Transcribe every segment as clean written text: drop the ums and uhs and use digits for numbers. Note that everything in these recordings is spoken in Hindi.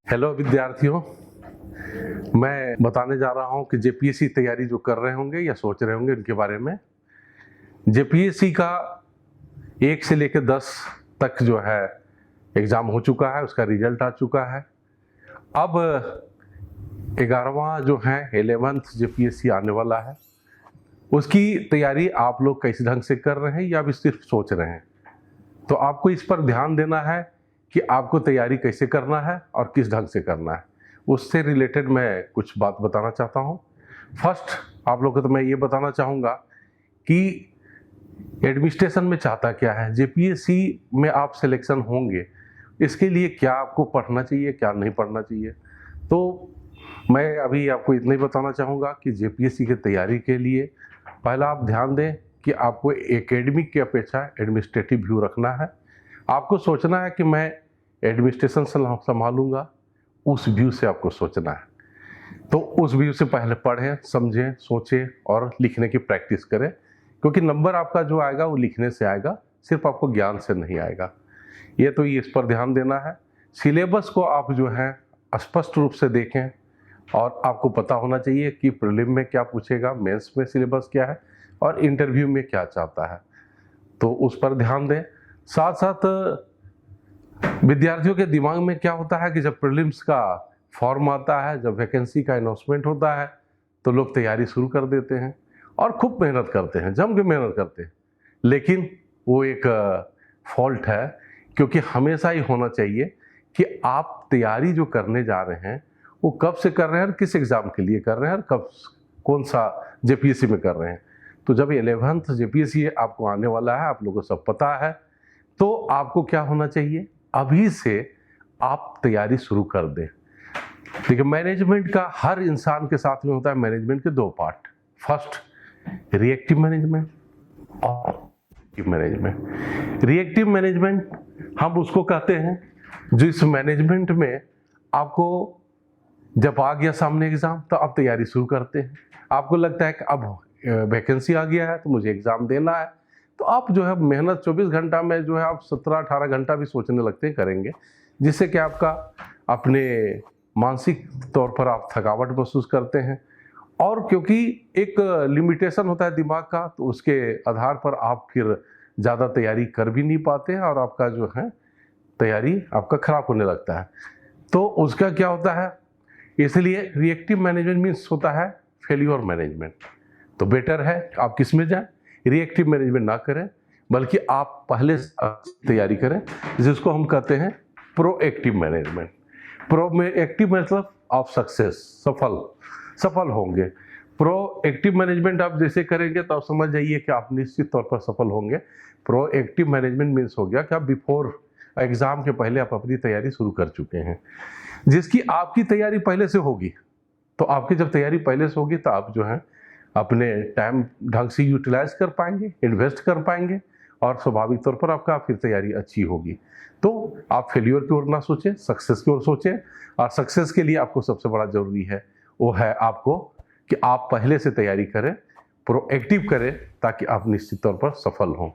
हेलो विद्यार्थियों, मैं बताने जा रहा हूं कि जेपीएससी तैयारी जो कर रहे होंगे या सोच रहे होंगे उनके बारे में। जेपीएससी का 1 से लेकर 10 तक जो है एग्ज़ाम हो चुका है, उसका रिजल्ट आ चुका है। अब 11वां जो है 11th जेपीएससी आने वाला है। उसकी तैयारी आप लोग किस ढंग से कर रहे हैं या अभी सिर्फ सोच रहे हैं, तो आपको इस पर ध्यान देना है कि आपको तैयारी कैसे करना है और किस ढंग से करना है। उससे रिलेटेड मैं कुछ बात बताना चाहता हूँ। फर्स्ट, आप लोगों को तो मैं ये बताना चाहूँगा कि एडमिनिस्ट्रेशन में चाहता क्या है, जेपीएससी में आप सिलेक्शन होंगे, इसके लिए क्या आपको पढ़ना चाहिए, क्या नहीं पढ़ना चाहिए। तो मैं अभी आपको इतना ही बताना चाहूँगा कि जेपीएससी की तैयारी के लिए पहला आप ध्यान दें कि आपको एकेडमिक की अपेक्षा एडमिनिस्ट्रेटिव व्यू रखना है। आपको सोचना है कि मैं एडमिनिस्ट्रेशन संभालूंगा, उस व्यू से आपको सोचना है। तो उस व्यू से पहले पढ़ें, समझें, सोचें और लिखने की प्रैक्टिस करें, क्योंकि नंबर आपका जो आएगा वो लिखने से आएगा, सिर्फ आपको ज्ञान से नहीं आएगा। ये तो इस पर ध्यान देना है। सिलेबस को आप जो है स्पष्ट रूप से देखें और आपको पता होना चाहिए कि प्रीलिम में क्या पूछेगा, मेंस में सिलेबस क्या है और इंटरव्यू में क्या चाहता है, तो उस पर ध्यान दें। साथ साथ विद्यार्थियों के दिमाग में क्या होता है कि जब प्रीलिम्स का फॉर्म आता है, जब वैकेंसी का अनाउंसमेंट होता है, तो लोग तैयारी शुरू कर देते हैं और खूब मेहनत करते हैं, जम के मेहनत करते हैं। लेकिन वो एक फॉल्ट है, क्योंकि हमेशा ही होना चाहिए कि आप तैयारी जो करने जा रहे हैं वो कब से कर रहे हैं और किस एग्ज़ाम के लिए कर रहे हैं और कब कौन सा जेपीएससी में कर रहे हैं। तो जब 11th जेपीएससी आपको आने वाला है, आप लोगों को सब पता है, तो आपको क्या होना चाहिए, अभी से आप तैयारी शुरू कर दें। देखिए, मैनेजमेंट का हर इंसान के साथ में होता है मैनेजमेंट के 2 पार्ट। फर्स्ट रिएक्टिव मैनेजमेंट और एक्टिव मैनेजमेंट। रिएक्टिव मैनेजमेंट हम उसको कहते हैं जो इस मैनेजमेंट में आपको जब आ गया सामने एग्ज़ाम तो आप तैयारी शुरू करते हैं। आपको लगता है कि अब वैकेंसी आ गया है तो मुझे एग्ज़ाम देना है, तो आप जो है मेहनत 24 घंटा में जो है आप 17-18 घंटा भी सोचने लगते हैं करेंगे, जिससे कि आपका अपने मानसिक तौर पर आप थकावट महसूस करते हैं। और क्योंकि एक लिमिटेशन होता है दिमाग का, तो उसके आधार पर आप फिर ज़्यादा तैयारी कर भी नहीं पाते हैं और आपका जो है तैयारी आपका खराब होने लगता है। तो उसका क्या होता है, इसलिए रिएक्टिव मैनेजमेंट मीन्स होता है फेल्योर मैनेजमेंट। तो बेटर है आप किस में जाएं, रिएक्टिव मैनेजमेंट ना करें, बल्कि आप पहले तैयारी करें, जिसको हम कहते हैं प्रोएक्टिव मैनेजमेंट। प्रोएक्टिव मतलब आप सक्सेस, सफल होंगे। प्रोएक्टिव मैनेजमेंट आप जैसे करेंगे तो आप समझ जाइए कि आप निश्चित तौर पर सफल होंगे। प्रोएक्टिव मैनेजमेंट मीन्स हो गया कि आप बिफोर एग्जाम के पहले आप अपनी तैयारी शुरू कर चुके हैं, जिसकी आपकी तैयारी पहले से होगी। तो आपकी जब तैयारी पहले से होगी तो आप जो है अपने टाइम ढंग से यूटिलाइज कर पाएंगे, इन्वेस्ट कर पाएंगे और स्वाभाविक तौर पर आपका फिर तैयारी अच्छी होगी। तो आप फेल्योर की ओर ना सोचें, सक्सेस की ओर सोचें। और सक्सेस के लिए आपको सबसे बड़ा जरूरी है वो है आपको कि आप पहले से तैयारी करें, प्रोएक्टिव करें, ताकि आप निश्चित तौर पर सफल हों।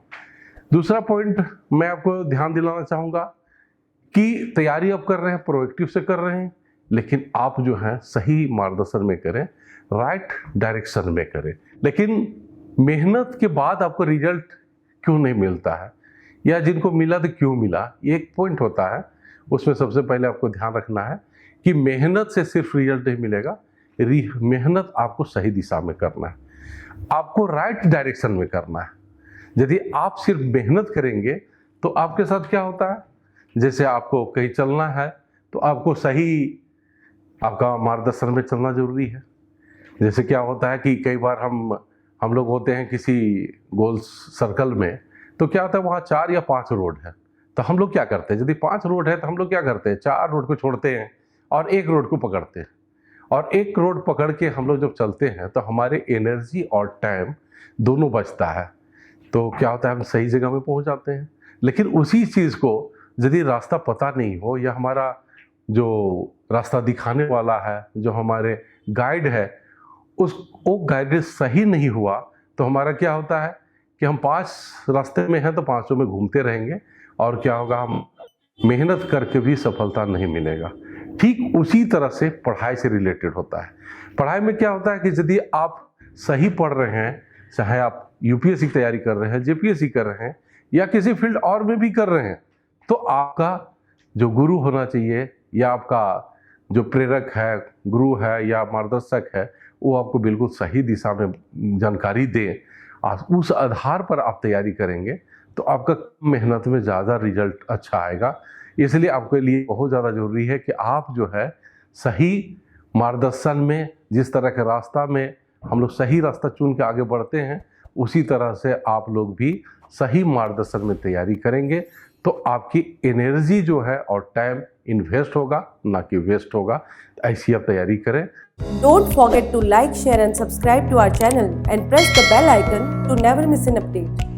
दूसरा पॉइंट मैं आपको ध्यान दिलाना चाहूँगा कि तैयारी आप कर रहे हैं, प्रोएक्टिव से कर रहे हैं, लेकिन आप जो है सही मार्गदर्शन में करें, राइट डायरेक्शन में करें। लेकिन मेहनत के बाद आपको रिजल्ट क्यों नहीं मिलता है, या जिनको मिला तो क्यों मिला, ये एक पॉइंट होता है। उसमें सबसे पहले आपको ध्यान रखना है कि मेहनत से सिर्फ रिजल्ट नहीं मिलेगा, मेहनत आपको सही दिशा में करना है, आपको राइट डायरेक्शन में करना है। यदि आप सिर्फ मेहनत करेंगे तो आपके साथ क्या होता है, जैसे आपको कहीं चलना है तो आपको सही आपका मार्गदर्शन में चलना जरूरी है। जैसे क्या होता है कि कई बार हम लोग होते हैं किसी गोल सर्कल में, तो क्या होता है वहाँ 4 या 5 रोड है, तो हम लोग क्या करते हैं, यदि 5 रोड है तो हम लोग क्या करते हैं, 4 रोड को छोड़ते हैं और 1 रोड को पकड़ते हैं। और 1 रोड पकड़ के हम लोग जब चलते हैं तो हमारे एनर्जी और टाइम दोनों बचता है, तो क्या होता है हम सही जगह में पहुँच जाते हैं। लेकिन उसी चीज़ को यदि रास्ता पता नहीं हो, या हमारा जो रास्ता दिखाने वाला है, जो हमारे गाइड है, वो गाइडेंस सही नहीं हुआ, तो हमारा क्या होता है कि हम 5 रास्ते में हैं तो 5 में घूमते रहेंगे, और क्या होगा, हम मेहनत करके भी सफलता नहीं मिलेगा। ठीक उसी तरह से पढ़ाई से रिलेटेड होता है। पढ़ाई में क्या होता है कि यदि आप सही पढ़ रहे हैं, चाहे आप यूपीएससी की तैयारी कर रहे हैं, जेपीएससी कर रहे हैं या किसी फील्ड और में भी कर रहे हैं, तो आपका जो गुरु होना चाहिए या आपका जो प्रेरक है, गुरु है या मार्गदर्शक है, वो आपको बिल्कुल सही दिशा में जानकारी दे, उस आधार पर आप तैयारी करेंगे तो आपका मेहनत में ज़्यादा रिजल्ट अच्छा आएगा। इसलिए आपके लिए बहुत ज़्यादा ज़रूरी है कि आप जो है सही मार्गदर्शन में, जिस तरह के रास्ता में हम लोग सही रास्ता चुन के आगे बढ़ते हैं, उसी तरह से आप लोग भी सही मार्गदर्शन में तैयारी करेंगे तो आपकी एनर्जी जो है और टाइम इन्वेस्ट होगा, ना कि वेस्ट होगा। ऐसी आप तैयारी करें। Don't forget to like, share and subscribe to our channel and press the bell icon to never miss an update.